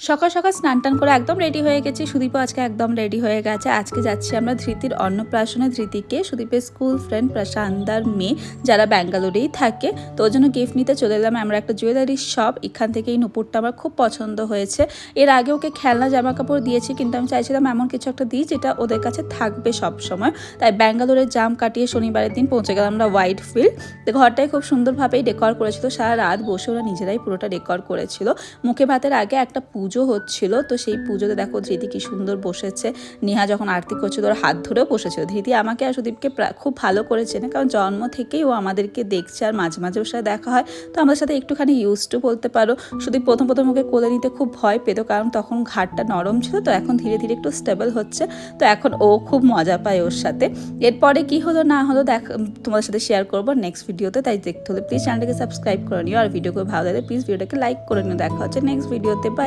সকাল সকাল স্নান টান করে একদম রেডি হয়ে গেছি। সুদীপও আজকে একদম রেডি হয়ে গেছে। আজকে যাচ্ছি আমরা ধৃতির অন্নপ্রাশনে। ধৃতিকে সুদীপের স্কুল ফ্রেন্ড প্রশান্তার মেয়ে যারা ব্যাঙ্গালোরেই থাকে, তো ওই জন্য গিফট নিতে চলে এলাম। আমরা একটা জুয়েলারি শপ, এখান থেকে এই নুপুরটা আমার খুব পছন্দ হয়েছে। এর আগে ওকে খেলনা জামা কাপড় দিয়েছি, কিন্তু আমি চাইছিলাম এমন কিছু একটা দিই যেটা ওদের কাছে থাকবে সব সময়। তাই ব্যাঙ্গালোরের জাম কাটিয়ে শনিবারের দিন পৌঁছে গেলাম আমরা হোয়াইট ফিল্ড। তো ঘরটাই খুব সুন্দরভাবেই ডেকর করেছিল, সারা রাত বসে ওরা নিজেরাই পুরোটা ডেকর করেছিল। মুখে ভাতের আগে একটা পুজো হচ্ছিল, তো সেই পুজোতে দেখো ধৃতি কি সুন্দর বসেছে। নেহা যখন আরতি করছিল ওর হাত ধরেও বসেছিল। ধৃতি আমাকে আর সুদীপকে খুব ভালো করেছে না, কারণ জন্ম থেকেই ও আমাদেরকে দেখছে আর মাঝে মাঝে ওর সাথে দেখা হয়, তো আমাদের সাথে একটুখানি ইউজ টু বলতে পারো। সুদীপ প্রথম ওকে কোলে নিতে খুব ভয় পেত, কারণ তখন ঘাটটা নরম ছিল, তো এখন ধীরে ধীরে একটু স্টেবল হচ্ছে, তো এখন ও খুব মজা পায় ওর সাথে। এরপরে কি হলো না হলো তোমাদের সাথে শেয়ার করবো নেক্সট ভিডিওতে, তাই দেখতে হলে প্লিজ চ্যানেলটাকে সাবস্ক্রাইব করে নিও, আর ভিডিওকে ভালো লাগলে প্লিজ ভিডিওটাকে লাইক করে নিও। দেখা হচ্ছে নেক্সট ভিডিওতে। বাই।